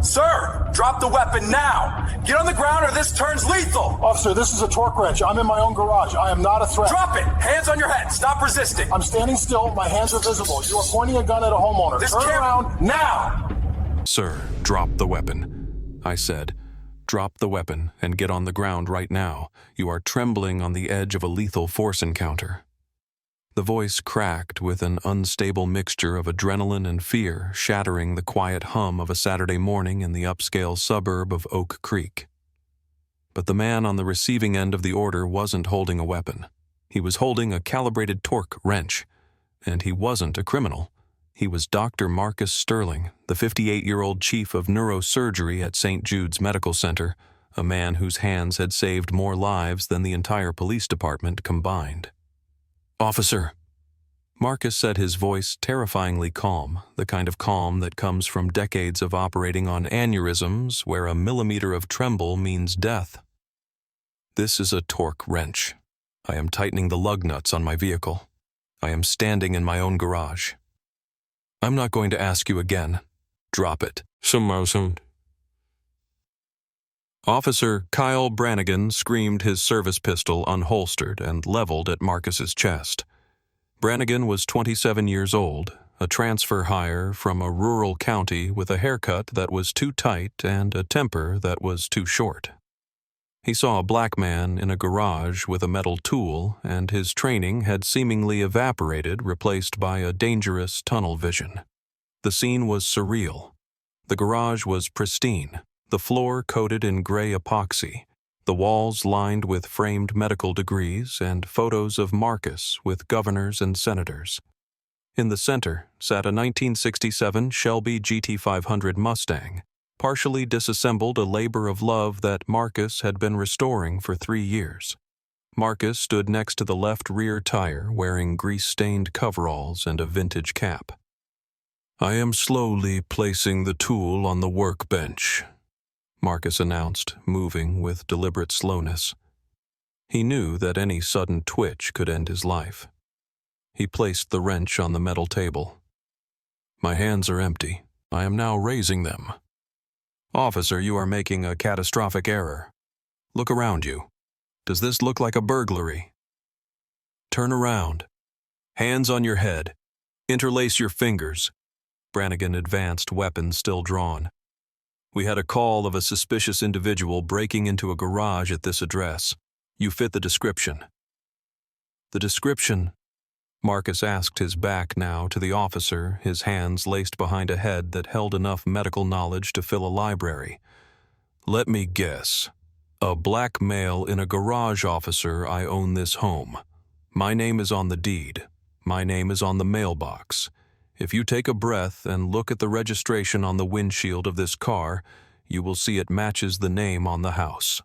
Sir, drop the weapon now. Get on the ground or this turns lethal. Officer, this is a torque wrench. I'm in my own garage. I am not a threat. Drop it. Hands on your head. Stop resisting. I'm standing still. My hands are visible. You are pointing a gun at a homeowner. Turn around now. Sir, drop the weapon. I said, drop the weapon and get on the ground right now. You are trembling on the edge of a lethal force encounter. The voice cracked with an unstable mixture of adrenaline and fear, shattering the quiet hum of a Saturday morning in the upscale suburb of Oak Creek. But the man on the receiving end of the order wasn't holding a weapon. He was holding a calibrated torque wrench. And he wasn't a criminal. He was Dr. Marcus Sterling, the 58-year-old chief of neurosurgery at St. Jude's Medical Center, a man whose hands had saved more lives than the entire police department combined. "Officer," Marcus said, his voice terrifyingly calm, the kind of calm that comes from decades of operating on aneurysms where a millimeter of tremble means death. "This is a torque wrench. I am tightening the lug nuts on my vehicle. I am standing in my own garage. I'm not going to ask you again. Drop it." Officer Kyle Brannigan screamed, his service pistol unholstered and leveled at Marcus's chest. Brannigan was 27 years old, a transfer hire from a rural county with a haircut that was too tight and a temper that was too short. He saw a black man in a garage with a metal tool, and his training had seemingly evaporated, replaced by a dangerous tunnel vision. The scene was surreal. The garage was pristine, the floor coated in gray epoxy, the walls lined with framed medical degrees and photos of Marcus with governors and senators. In the center sat a 1967 Shelby GT500 Mustang, partially disassembled, a labor of love that Marcus had been restoring for 3 years. Marcus stood next to the left rear tire, wearing grease-stained coveralls and a vintage cap. "I am slowly placing the tool on the workbench," Marcus announced, moving with deliberate slowness. He knew that any sudden twitch could end his life. He placed the wrench on the metal table. "My hands are empty. I am now raising them." "Officer, you are making a catastrophic error. Look around you. Does this look like a burglary?" "Turn around. Hands on your head. Interlace your fingers." Brannigan advanced, weapon still drawn. "We had a call of a suspicious individual breaking into a garage at this address. You fit the description." "The description?" Marcus asked, his back now to the officer, his hands laced behind a head that held enough medical knowledge to fill a library. "Let me guess. A black male in a garage, officer. I own this home. My name is on the deed. My name is on the mailbox. If you take a breath and look at the registration on the windshield of this car, you will see it matches the name on the house."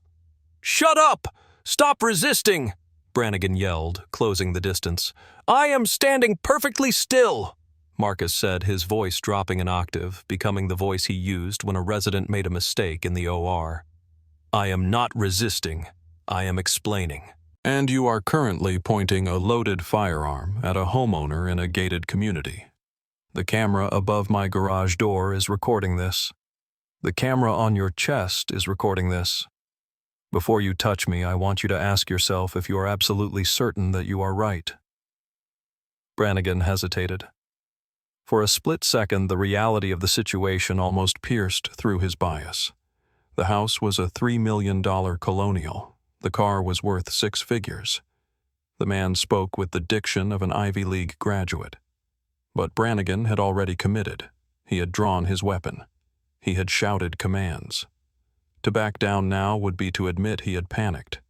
"Shut up! Stop resisting!" Brannigan yelled, closing the distance. "I am standing perfectly still," Marcus said, his voice dropping an octave, becoming the voice he used when a resident made a mistake in the OR. "I am not resisting. I am explaining." "And you are currently pointing a loaded firearm at a homeowner in a gated community. The camera above my garage door is recording this. The camera on your chest is recording this. Before you touch me, I want you to ask yourself if you are absolutely certain that you are right." Brannigan hesitated. For a split second, the reality of the situation almost pierced through his bias. The house was a $3 million colonial. The car was worth 6 figures. The man spoke with the diction of an Ivy League graduate. But Brannigan had already committed. He had drawn his weapon. He had shouted commands. To back down now would be to admit he had panicked.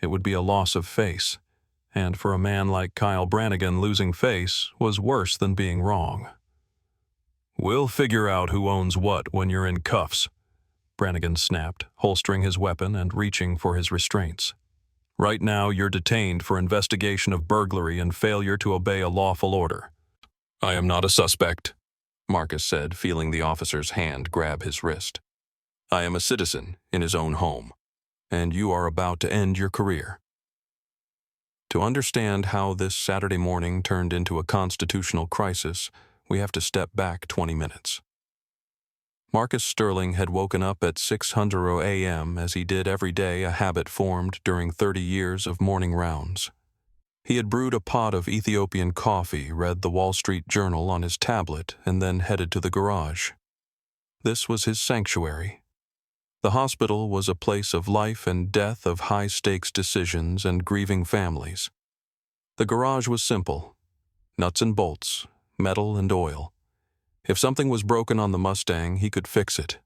It would be a loss of face. And for a man like Kyle Brannigan, losing face was worse than being wrong. "We'll figure out who owns what when you're in cuffs," Brannigan snapped, holstering his weapon and reaching for his restraints. "Right now, you're detained for investigation of burglary and failure to obey a lawful order." "I am not a suspect," Marcus said, feeling the officer's hand grab his wrist. "I am a citizen in his own home, and you are about to end your career." To understand how this Saturday morning turned into a constitutional crisis, we have to step back 20 minutes. Marcus Sterling had woken up at 6:00 a.m. as he did every day, a habit formed during 30 years of morning rounds. He had brewed a pot of Ethiopian coffee, read the Wall Street Journal on his tablet, and then headed to the garage. This was his sanctuary. The hospital was a place of life and death, of high-stakes decisions and grieving families. The garage was simple: nuts and bolts, metal and oil. If something was broken on the Mustang, he could fix it.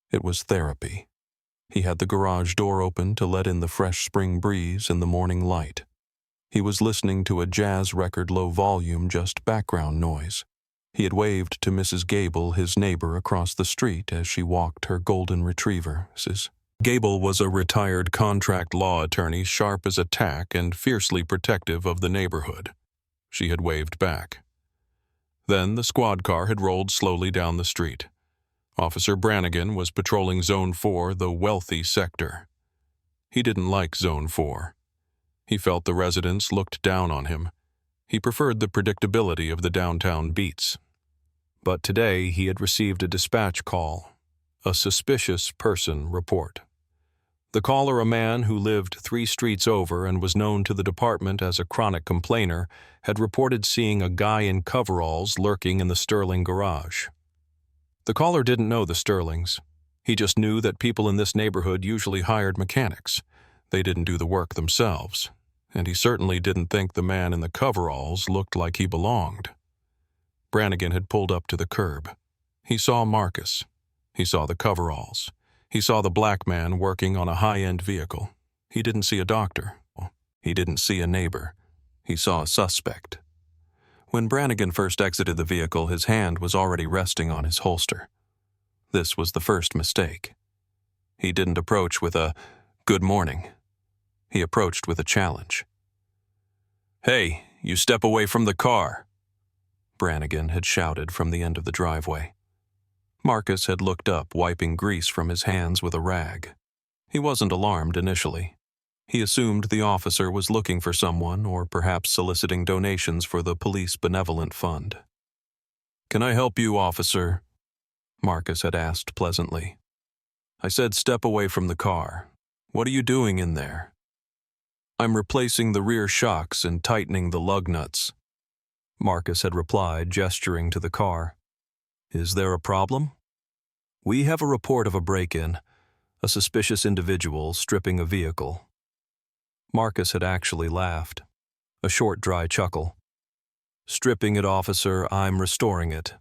It was therapy. He had the garage door open to let in the fresh spring breeze and the morning light. He was listening to a jazz record, low volume, just background noise. He had waved to Mrs. Gable, his neighbor across the street, as she walked her golden retriever. Mrs. Gable was a retired contract law attorney, sharp as a tack and fiercely protective of the neighborhood. She had waved back. Then the squad car had rolled slowly down the street. Officer Brannigan was patrolling Zone 4, the wealthy sector. He didn't like Zone 4. He felt the residents looked down on him. He preferred the predictability of the downtown beats. But today he had received a dispatch call, a suspicious person report. The caller, a man who lived 3 streets over and was known to the department as a chronic complainer, had reported seeing a guy in coveralls lurking in the Sterling garage. The caller didn't know the Sterlings. He just knew that people in this neighborhood usually hired mechanics. They didn't do the work themselves, and he certainly didn't think the man in the coveralls looked like he belonged. Brannigan had pulled up to the curb. He saw Marcus. He saw the coveralls. He saw the black man working on a high-end vehicle. He didn't see a doctor. He didn't see a neighbor. He saw a suspect. When Brannigan first exited the vehicle, his hand was already resting on his holster. This was the first mistake. He didn't approach with a "good morning." He approached with a challenge. "Hey, you step away from the car," Brannigan had shouted from the end of the driveway. Marcus had looked up, wiping grease from his hands with a rag. He wasn't alarmed initially. He assumed the officer was looking for someone, or perhaps soliciting donations for the Police Benevolent Fund. "Can I help you, officer?" Marcus had asked pleasantly. "I said step away from the car. What are you doing in there?" "I'm replacing the rear shocks and tightening the lug nuts," Marcus had replied, gesturing to the car. "Is there a problem?" "We have a report of a break-in, a suspicious individual stripping a vehicle." Marcus had actually laughed, a short, dry chuckle. "Stripping it, officer, I'm restoring it.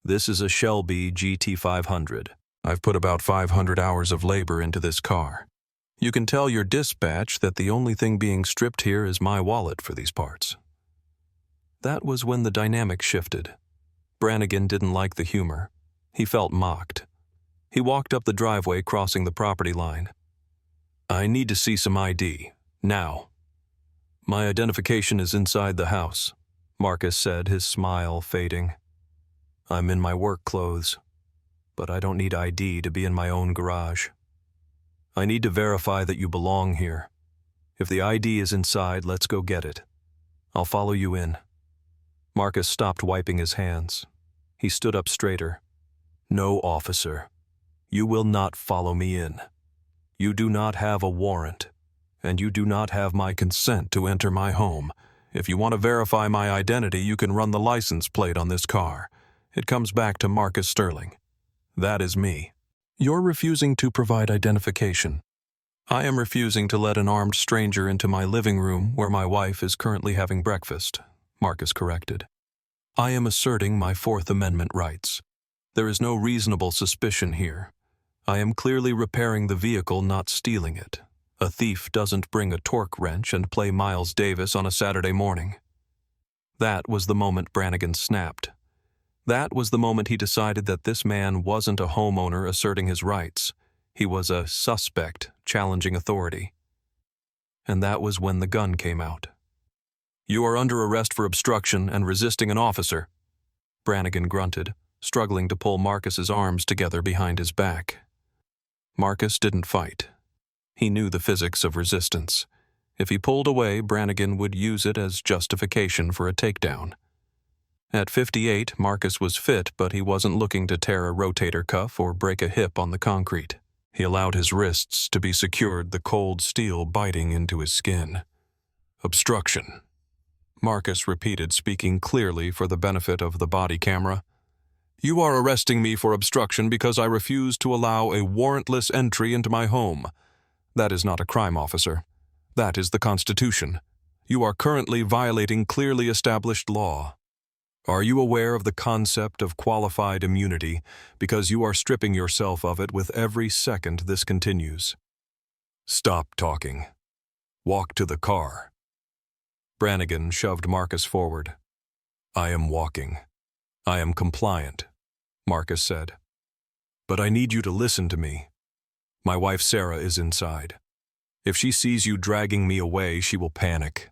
This is a Shelby GT500. I've put about 500 hours of labor into this car. You can tell your dispatch that the only thing being stripped here is my wallet for these parts." That was when the dynamic shifted. Brannigan didn't like the humor. He felt mocked. He walked up the driveway, crossing the property line. "I need to see some ID. Now." "My identification is inside the house," Marcus said, his smile fading. "I'm in my work clothes, but I don't need ID to be in my own garage. I need to verify that you belong here. If the ID is inside, let's go get it. I'll follow you in." Marcus stopped wiping his hands. He stood up straighter. "No, officer. You will not follow me in. You do not have a warrant, and you do not have my consent to enter my home. If you want to verify my identity, you can run the license plate on this car. It comes back to Marcus Sterling. That is me." "You're refusing to provide identification." "I am refusing to let an armed stranger into my living room where my wife is currently having breakfast," Marcus corrected. "I am asserting my Fourth Amendment rights. There is no reasonable suspicion here. I am clearly repairing the vehicle, not stealing it. A thief doesn't bring a torque wrench and play Miles Davis on a Saturday morning." That was the moment Brannigan snapped. That was the moment he decided that this man wasn't a homeowner asserting his rights. He was a suspect challenging authority. And that was when the gun came out. "You are under arrest for obstruction and resisting an officer," Brannigan grunted, struggling to pull Marcus's arms together behind his back. Marcus didn't fight. He knew the physics of resistance. If he pulled away, Brannigan would use it as justification for a takedown. At 58, Marcus was fit, but he wasn't looking to tear a rotator cuff or break a hip on the concrete. He allowed his wrists to be secured, the cold steel biting into his skin. Obstruction. Marcus repeated, speaking clearly for the benefit of the body camera. You are arresting me for obstruction because I refuse to allow a warrantless entry into my home. That is not a crime, officer. That is the Constitution. You are currently violating clearly established law. Are you aware of the concept of qualified immunity because you are stripping yourself of it with every second this continues? Stop talking. Walk to the car. Brannigan shoved Marcus forward. I am walking. I am compliant, Marcus said. But I need you to listen to me. My wife Sarah is inside. If she sees you dragging me away, she will panic.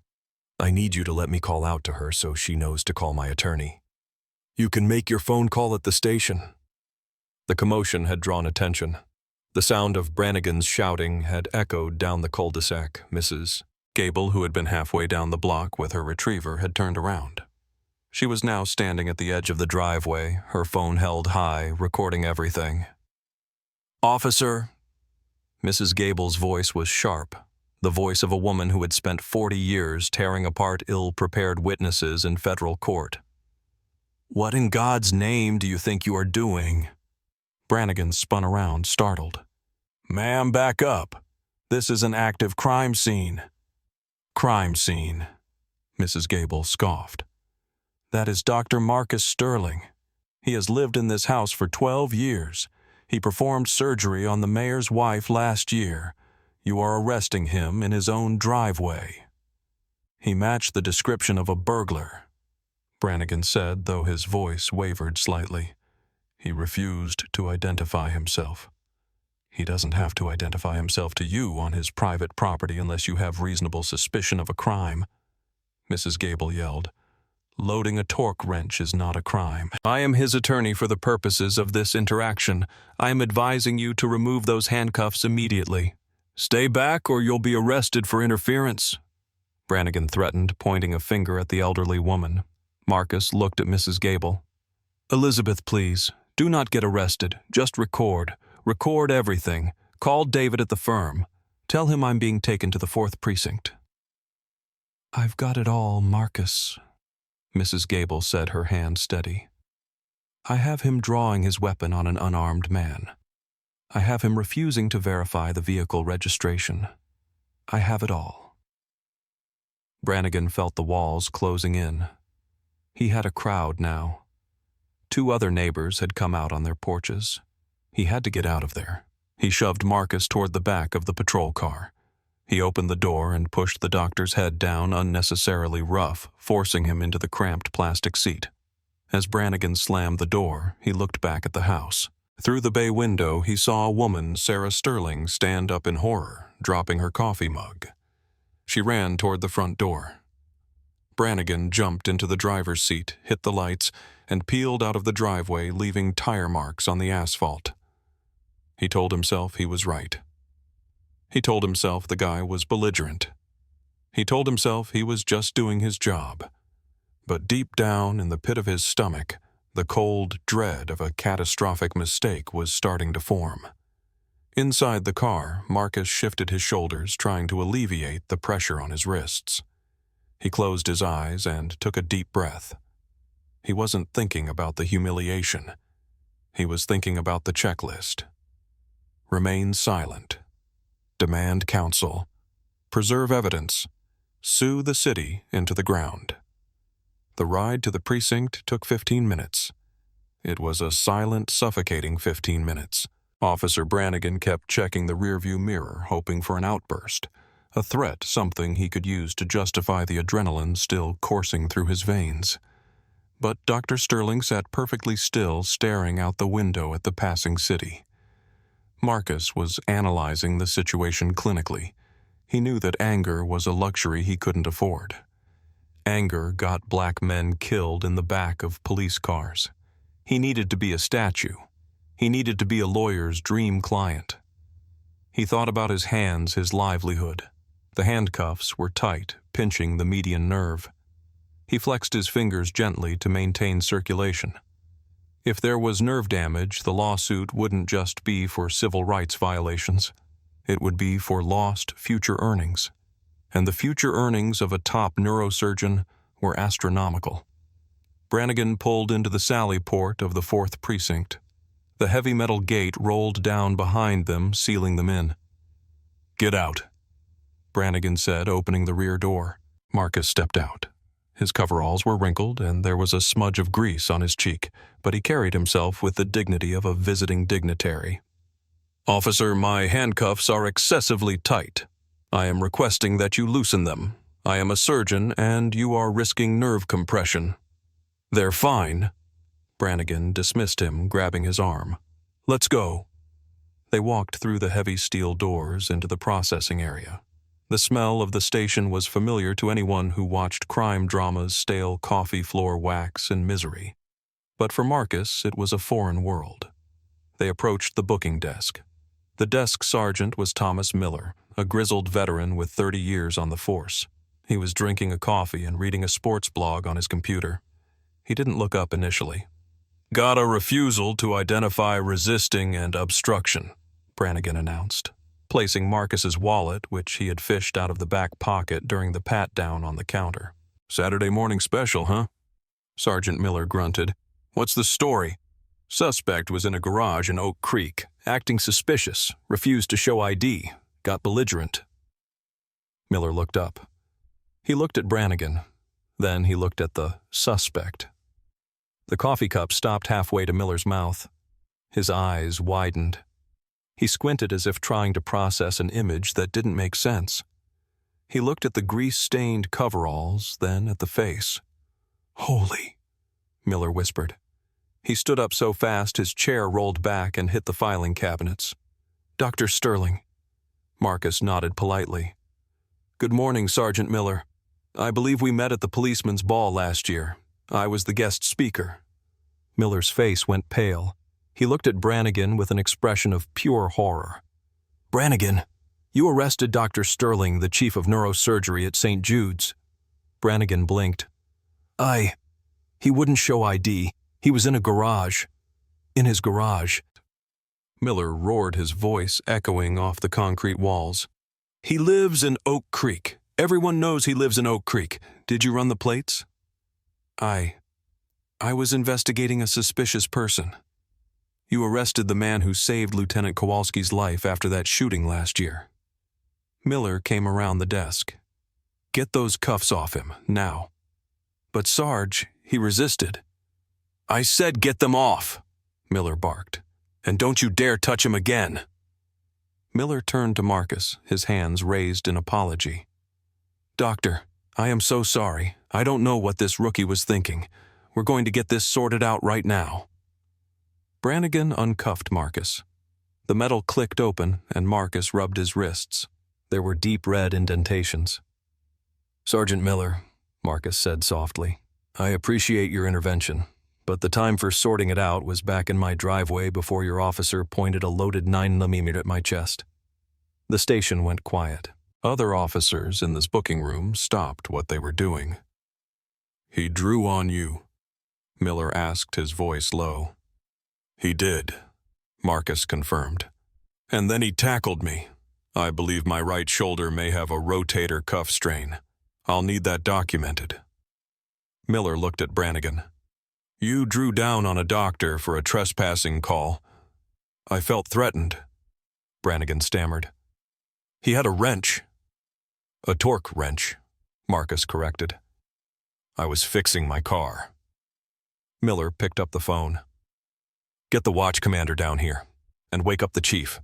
I need you to let me call out to her so she knows to call my attorney. You can make your phone call at the station. The commotion had drawn attention. The sound of Brannigan's shouting had echoed down the cul-de-sac. Mrs. Gable, who had been halfway down the block with her retriever, had turned around. She was now standing at the edge of the driveway, her phone held high, recording everything. Officer. Mrs. Gable's voice was sharp, the voice of a woman who had spent 40 years tearing apart ill-prepared witnesses in federal court. What in God's name do you think you are doing? Brannigan spun around, startled. Ma'am, back up. This is an active crime scene. Crime scene, Mrs. Gable scoffed. That is Dr. Marcus Sterling. He has lived in this house for 12 years. He performed surgery on the mayor's wife last year. You are arresting him in his own driveway. He matched the description of a burglar, Brannigan said, though his voice wavered slightly. He refused to identify himself. He doesn't have to identify himself to you on his private property unless you have reasonable suspicion of a crime, Mrs. Gable yelled. Loading a torque wrench is not a crime. I am his attorney for the purposes of this interaction. I am advising you to remove those handcuffs immediately. Stay back or you'll be arrested for interference, Brannigan threatened, pointing a finger at the elderly woman. Marcus looked at Mrs. Gable. Elizabeth, please, do not get arrested. Just record. Record everything. Call David at the firm. Tell him I'm being taken to the 4th precinct. I've got it all, Marcus, Mrs. Gable said, her hand steady. I have him drawing his weapon on an unarmed man. I have him refusing to verify the vehicle registration. I have it all. Brannigan felt the walls closing in. He had a crowd now. 2 other neighbors had come out on their porches. He had to get out of there. He shoved Marcus toward the back of the patrol car. He opened the door and pushed the doctor's head down unnecessarily rough, forcing him into the cramped plastic seat. As Brannigan slammed the door, he looked back at the house. Through the bay window, he saw a woman, Sarah Sterling, stand up in horror, dropping her coffee mug. She ran toward the front door. Brannigan jumped into the driver's seat, hit the lights, and peeled out of the driveway, leaving tire marks on the asphalt. He told himself he was right. He told himself the guy was belligerent. He told himself he was just doing his job. But deep down in the pit of his stomach, the cold dread of a catastrophic mistake was starting to form. Inside the car, Marcus shifted his shoulders, trying to alleviate the pressure on his wrists. He closed his eyes and took a deep breath. He wasn't thinking about the humiliation. He was thinking about the checklist. Remain silent. Demand counsel. Preserve evidence. Sue the city into the ground. The ride to the precinct took 15 minutes. It was a silent, suffocating 15 minutes. Officer Brannigan kept checking the rearview mirror, hoping for an outburst, a threat, something he could use to justify the adrenaline still coursing through his veins. But Dr. Sterling sat perfectly still, staring out the window at the passing city. Marcus was analyzing the situation clinically. He knew that anger was a luxury he couldn't afford. Anger got black men killed in the back of police cars. He needed to be a statue. He needed to be a lawyer's dream client. He thought about his hands, his livelihood. The handcuffs were tight, pinching the median nerve. He flexed his fingers gently to maintain circulation. If there was nerve damage, the lawsuit wouldn't just be for civil rights violations. It would be for lost future earnings. And the future earnings of a top neurosurgeon were astronomical. Brannigan pulled into the sally port of the 4th Precinct. The heavy metal gate rolled down behind them, sealing them in. "Get out," Brannigan said, opening the rear door. Marcus stepped out. His coveralls were wrinkled, and there was a smudge of grease on his cheek, but he carried himself with the dignity of a visiting dignitary. "Officer, my handcuffs are excessively tight. I am requesting that you loosen them. I am a surgeon, and you are risking nerve compression." "They're fine." Brannigan dismissed him, grabbing his arm. "Let's go." They walked through the heavy steel doors into the processing area. The smell of the station was familiar to anyone who watched crime dramas, stale coffee floor wax, and misery. But for Marcus, it was a foreign world. They approached the booking desk. The desk sergeant was Thomas Miller, a grizzled veteran with 30 years on the force. He was drinking a coffee and reading a sports blog on his computer. He didn't look up initially. "Got a refusal to identify resisting and obstruction," Brannigan announced, placing Marcus's wallet, which he had fished out of the back pocket during the pat-down on the counter. "Saturday morning special, huh?" Sergeant Miller grunted. "What's the story?" "Suspect was in a garage in Oak Creek, acting suspicious, refused to show ID, got belligerent." Miller looked up. He looked at Brannigan. Then he looked at the suspect. The coffee cup stopped halfway to Miller's mouth. His eyes widened. He squinted as if trying to process an image that didn't make sense. He looked at the grease-stained coveralls, then at the face. "Holy," Miller whispered. He stood up so fast his chair rolled back and hit the filing cabinets. "Dr. Sterling." Marcus nodded politely. "Good morning, Sergeant Miller. I believe we met at the policeman's ball last year. I was the guest speaker." Miller's face went pale. He looked at Brannigan with an expression of pure horror. "Brannigan, you arrested Dr. Sterling, the chief of neurosurgery at St. Jude's." Brannigan blinked. He wouldn't show ID. He was in a garage. In his garage." Miller roared, his voice echoing off the concrete walls. "He lives in Oak Creek. Everyone knows he lives in Oak Creek. Did you run the plates?" I was investigating a suspicious person. You arrested the man who saved Lieutenant Kowalski's life after that shooting last year." Miller came around the desk. "Get those cuffs off him, now." "But Sarge, he resisted." "I said get them off," Miller barked. "And don't you dare touch him again." Miller turned to Marcus, his hands raised in apology. "Doctor, I am so sorry. I don't know what this rookie was thinking. We're going to get this sorted out right now." Brannigan uncuffed Marcus. The metal clicked open, and Marcus rubbed his wrists. There were deep red indentations. "Sergeant Miller," Marcus said softly, "I appreciate your intervention, but the time for sorting it out was back in my driveway before your officer pointed a loaded 9mm at my chest." The station went quiet. Other officers in this booking room stopped what they were doing. "He drew on you?" Miller asked, his voice low. "He did," Marcus confirmed. "And then he tackled me. I believe my right shoulder may have a rotator cuff strain. I'll need that documented." Miller looked at Brannigan. "You drew down on a doctor for a trespassing call. I felt threatened," Brannigan stammered. "He had a wrench." "A torque wrench," Marcus corrected. "I was fixing my car." Miller picked up the phone. "Get the watch commander down here, and wake up the chief.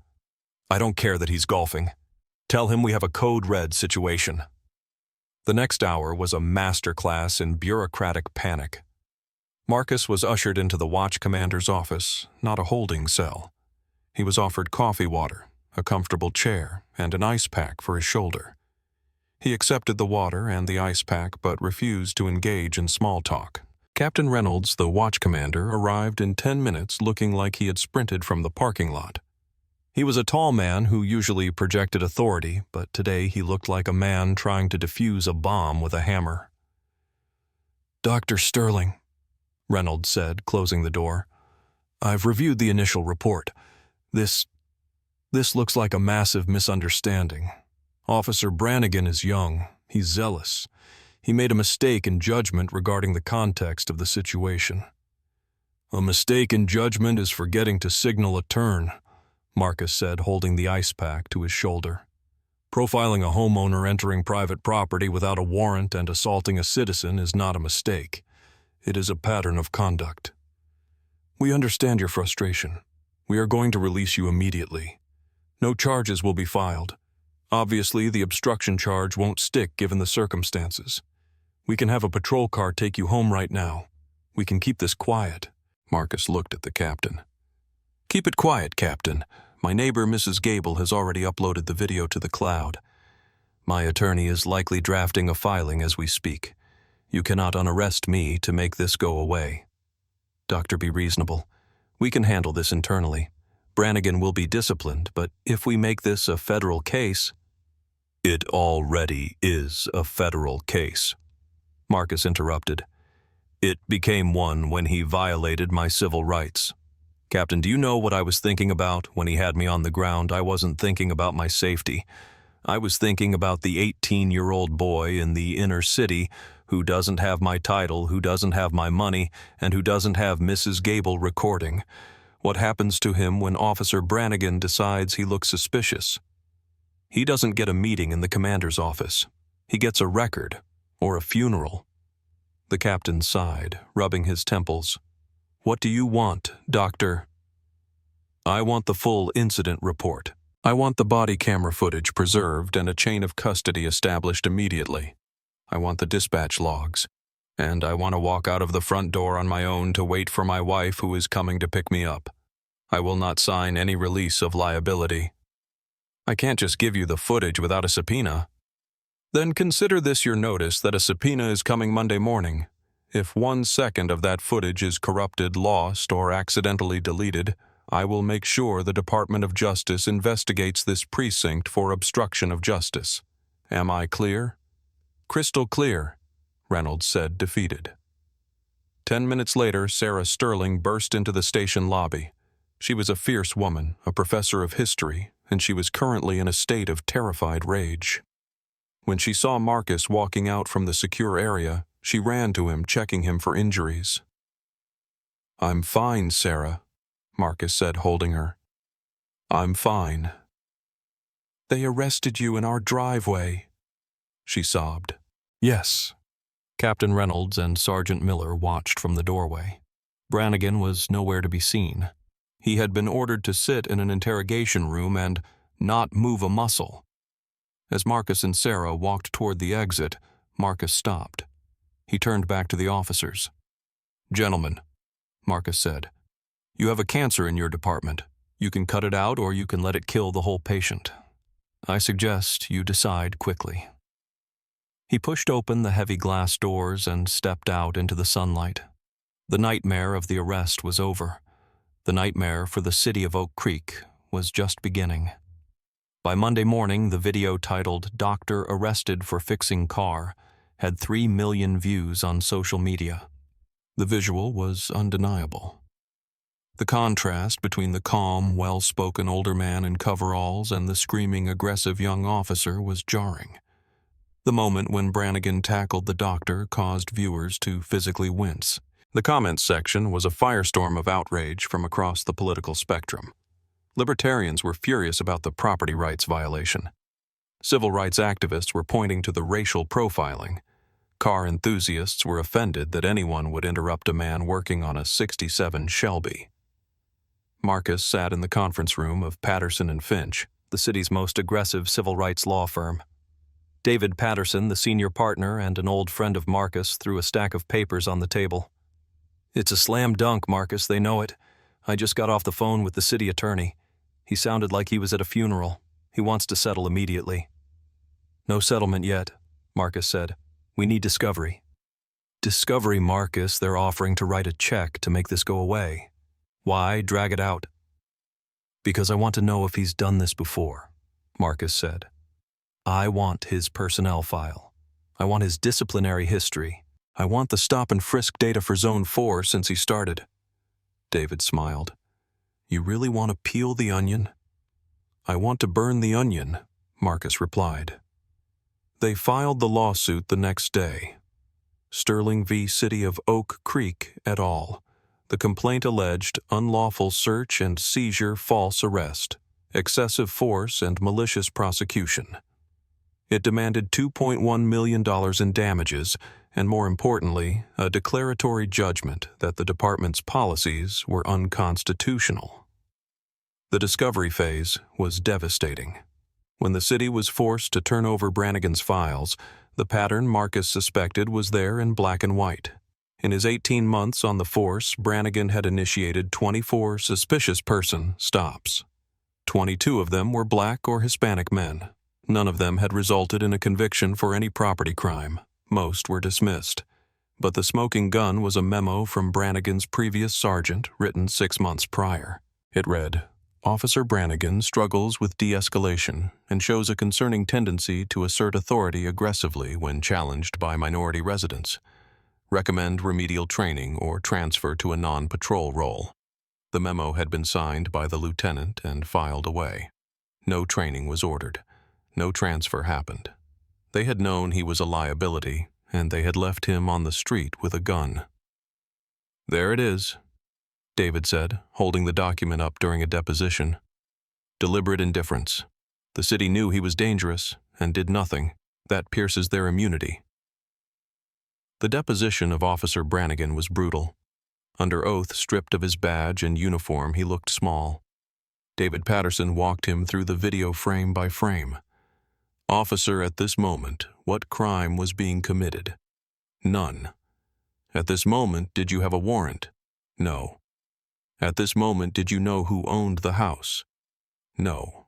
I don't care that he's golfing. Tell him we have a code red situation." The next hour was a masterclass in bureaucratic panic. Marcus was ushered into the watch commander's office, not a holding cell. He was offered coffee water, a comfortable chair, and an ice pack for his shoulder. He accepted the water and the ice pack, but refused to engage in small talk. Captain Reynolds, the watch commander, arrived in 10 minutes looking like he had sprinted from the parking lot. He was a tall man who usually projected authority, but today he looked like a man trying to defuse a bomb with a hammer. Dr. Sterling, Reynolds said, closing the door. I've reviewed the initial report. This looks like a massive misunderstanding. Officer Brannigan is young. He's zealous. He made a mistake in judgment regarding the context of the situation. A mistake in judgment is forgetting to signal a turn, Marcus said, holding the ice pack to his shoulder. Profiling a homeowner entering private property without a warrant and assaulting a citizen is not a mistake. It is a pattern of conduct. We understand your frustration. We are going to release you immediately. No charges will be filed. Obviously, the obstruction charge won't stick given the circumstances. We can have a patrol car take you home right now. We can keep this quiet. Marcus looked at the captain. Keep it quiet, Captain. My neighbor, Mrs. Gable, has already uploaded the video to the cloud. My attorney is likely drafting a filing as we speak. You cannot unarrest me to make this go away. Doctor, be reasonable. We can handle this internally. Brannigan will be disciplined, but if we make this a federal case... It already is a federal case, Marcus interrupted. It became one when he violated my civil rights. Captain, do you know what I was thinking about when he had me on the ground? I wasn't thinking about my safety. I was thinking about the 18-year-old boy in the inner city who doesn't have my title, who doesn't have my money, and who doesn't have Mrs. Gable recording. What happens to him when Officer Brannigan decides he looks suspicious? He doesn't get a meeting in the commander's office. He gets a record, or a funeral. The captain sighed, rubbing his temples. What do you want, Doctor? I want the full incident report. I want the body camera footage preserved and a chain of custody established immediately. I want the dispatch logs. And I want to walk out of the front door on my own to wait for my wife who is coming to pick me up. I will not sign any release of liability. I can't just give you the footage without a subpoena. Then consider this your notice that a subpoena is coming Monday morning. If 1 second of that footage is corrupted, lost, or accidentally deleted, I will make sure the Department of Justice investigates this precinct for obstruction of justice. Am I clear? Crystal clear, Reynolds said, defeated. 10 minutes later, Sarah Sterling burst into the station lobby. She was a fierce woman, a professor of history, and she was currently in a state of terrified rage. When she saw Marcus walking out from the secure area, she ran to him, checking him for injuries. I'm fine, Sarah, Marcus said, holding her. I'm fine. They arrested you in our driveway, she sobbed. Yes. Captain Reynolds and Sergeant Miller watched from the doorway. Brannigan was nowhere to be seen. He had been ordered to sit in an interrogation room and not move a muscle. As Marcus and Sarah walked toward the exit, Marcus stopped. He turned back to the officers. Gentlemen, Marcus said, you have a cancer in your department. You can cut it out or you can let it kill the whole patient. I suggest you decide quickly. He pushed open the heavy glass doors and stepped out into the sunlight. The nightmare of the arrest was over. The nightmare for the city of Oak Creek was just beginning. By Monday morning, the video titled "Doctor Arrested for Fixing Car" had 3 million views on social media. The visual was undeniable. The contrast between the calm, well-spoken older man in coveralls and the screaming, aggressive young officer was jarring. The moment when Brannigan tackled the doctor caused viewers to physically wince. The comments section was a firestorm of outrage from across the political spectrum. Libertarians were furious about the property rights violation. Civil rights activists were pointing to the racial profiling. Car enthusiasts were offended that anyone would interrupt a man working on a '67 Shelby. Marcus sat in the conference room of Patterson and Finch, the city's most aggressive civil rights law firm. David Patterson, the senior partner and an old friend of Marcus, threw a stack of papers on the table. It's a slam dunk, Marcus, they know it. I just got off the phone with the city attorney. He sounded like he was at a funeral. He wants to settle immediately. No settlement yet, Marcus said. We need discovery. Discovery, Marcus, they're offering to write a check to make this go away. Why drag it out? Because I want to know if he's done this before, Marcus said. I want his personnel file. I want his disciplinary history. I want the stop and frisk data for Zone 4 since he started. David smiled. You really want to peel the onion? I want to burn the onion, Marcus replied. They filed the lawsuit the next day. Sterling v. City of Oak Creek et al. The complaint alleged unlawful search and seizure, false arrest, excessive force, and malicious prosecution. It demanded $2.1 million in damages and, more importantly, a declaratory judgment that the department's policies were unconstitutional. The discovery phase was devastating. When the city was forced to turn over Brannigan's files, the pattern Marcus suspected was there in black and white. In his 18 months on the force, Brannigan had initiated 24 suspicious person stops. 22 of them were black or Hispanic men. None of them had resulted in a conviction for any property crime. Most were dismissed. But the smoking gun was a memo from Brannigan's previous sergeant written 6 months prior. It read, Officer Brannigan struggles with de-escalation and shows a concerning tendency to assert authority aggressively when challenged by minority residents. Recommend remedial training or transfer to a non-patrol role. The memo had been signed by the lieutenant and filed away. No training was ordered. No transfer happened. They had known he was a liability, and they had left him on the street with a gun. There it is, David said, holding the document up during a deposition. Deliberate indifference. The city knew he was dangerous and did nothing. That pierces their immunity. The deposition of Officer Brannigan was brutal. Under oath, stripped of his badge and uniform, he looked small. David Patterson walked him through the video frame by frame. Officer, at this moment, what crime was being committed? None. At this moment, did you have a warrant? No. At this moment, did you know who owned the house? No.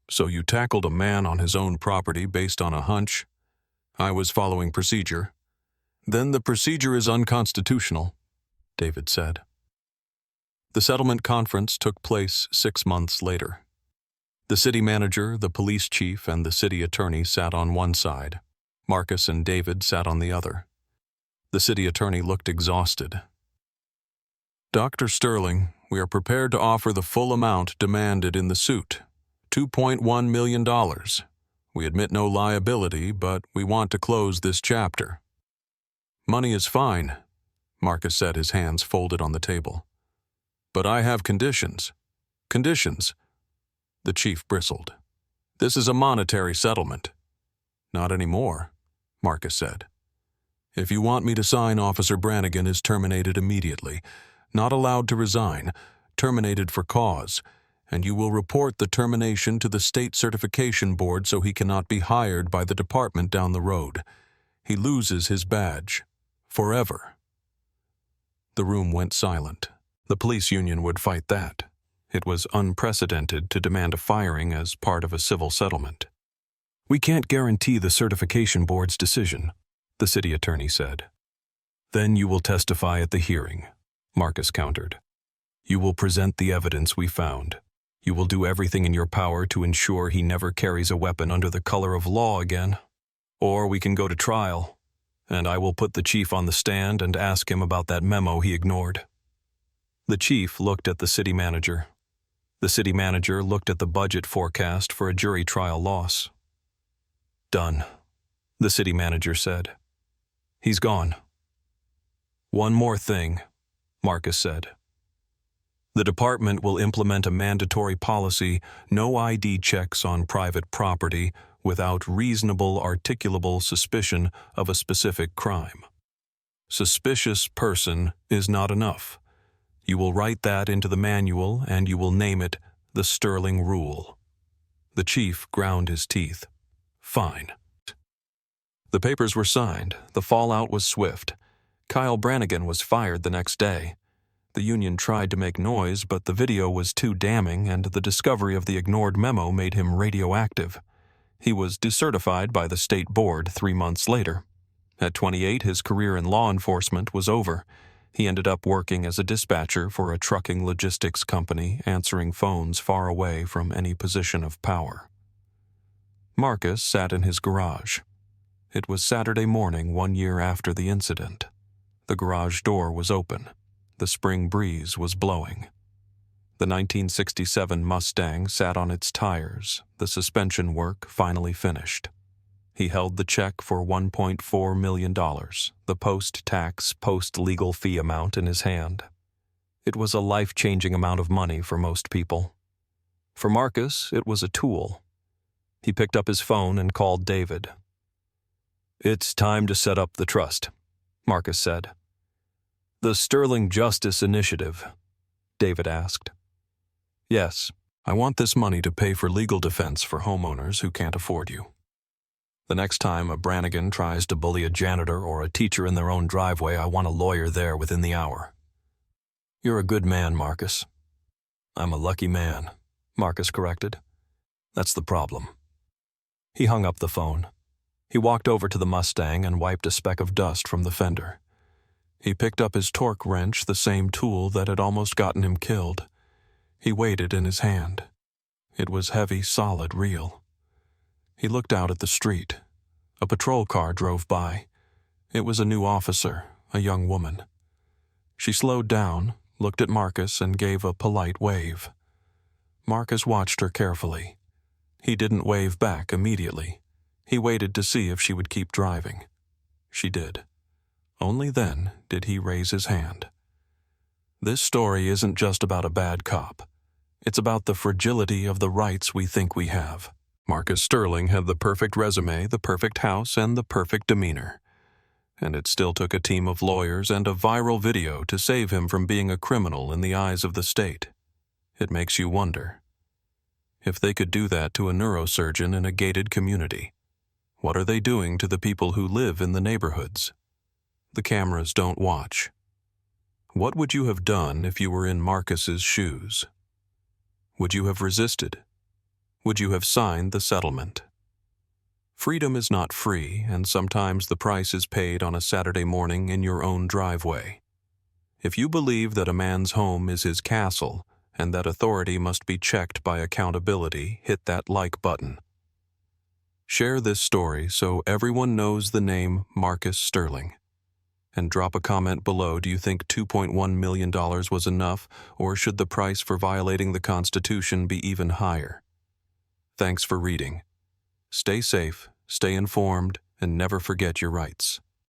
So you tackled a man on his own property based on a hunch? I was following procedure. Then the procedure is unconstitutional, David said. The settlement conference took place 6 months later. The city manager, the police chief, and the city attorney sat on one side. Marcus and David sat on the other. The city attorney looked exhausted. Dr. Sterling, we are prepared to offer the full amount demanded in the suit, $2.1 million. We admit no liability, but we want to close this chapter. Money is fine, Marcus said, his hands folded on the table. But I have conditions. Conditions. The chief bristled. This is a monetary settlement. Not anymore, Marcus said. If you want me to sign, Officer Brannigan is terminated immediately, not allowed to resign, terminated for cause, and you will report the termination to the state certification board so he cannot be hired by the department down the road. He loses his badge. Forever. The room went silent. The police union would fight that. It was unprecedented to demand a firing as part of a civil settlement. We can't guarantee the certification board's decision, the city attorney said. Then you will testify at the hearing, Marcus countered. You will present the evidence we found. You will do everything in your power to ensure he never carries a weapon under the color of law again. Or we can go to trial, and I will put the chief on the stand and ask him about that memo he ignored. The chief looked at the city manager. The city manager looked at the budget forecast for a jury trial loss. Done, the city manager said. He's gone. One more thing, Marcus said. The department will implement a mandatory policy, no ID checks on private property without reasonable articulable suspicion of a specific crime. Suspicious person is not enough. You will write that into the manual and you will name it the Sterling Rule. The chief ground his teeth. Fine. The papers were signed. The fallout was swift. Kyle Brannigan was fired the next day. The union tried to make noise, but the video was too damning and the discovery of the ignored memo made him radioactive. He was decertified by the state board 3 months later. At 28, his career in law enforcement was over. He ended up working as a dispatcher for a trucking logistics company, answering phones far away from any position of power. Marcus sat in his garage. It was Saturday morning 1 year after the incident. The garage door was open. The spring breeze was blowing. The 1967 Mustang sat on its tires, the suspension work finally finished. He held the check for $1.4 million, the post-tax, post-legal fee amount in his hand. It was a life-changing amount of money for most people. For Marcus, it was a tool. He picked up his phone and called David. "It's time to set up the trust," Marcus said. "The Sterling Justice Initiative?" David asked. "Yes, I want this money to pay for legal defense for homeowners who can't afford you. The next time a Brannigan tries to bully a janitor or a teacher in their own driveway, I want a lawyer there within the hour." "You're a good man, Marcus." "I'm a lucky man," Marcus corrected. "That's the problem." He hung up the phone. He walked over to the Mustang and wiped a speck of dust from the fender. He picked up his torque wrench, the same tool that had almost gotten him killed. He weighed it in his hand. It was heavy, solid, real. He looked out at the street. A patrol car drove by. It was a new officer, a young woman. She slowed down, looked at Marcus, and gave a polite wave. Marcus watched her carefully. He didn't wave back immediately. He waited to see if she would keep driving. She did. Only then did he raise his hand. This story isn't just about a bad cop. It's about the fragility of the rights we think we have. Marcus Sterling had the perfect resume, the perfect house, and the perfect demeanor. And it still took a team of lawyers and a viral video to save him from being a criminal in the eyes of the state. It makes you wonder. If they could do that to a neurosurgeon in a gated community, what are they doing to the people who live in the neighborhoods? The cameras don't watch. What would you have done if you were in Marcus's shoes? Would you have resisted? Would you have signed the settlement? Freedom is not free, and sometimes the price is paid on a Saturday morning in your own driveway. If you believe that a man's home is his castle and that authority must be checked by accountability, hit that like button. Share this story so everyone knows the name Marcus Sterling. And drop a comment below. Do you think $2.1 million was enough, or should the price for violating the Constitution be even higher? Thanks for reading. Stay safe, stay informed, and never forget your rights.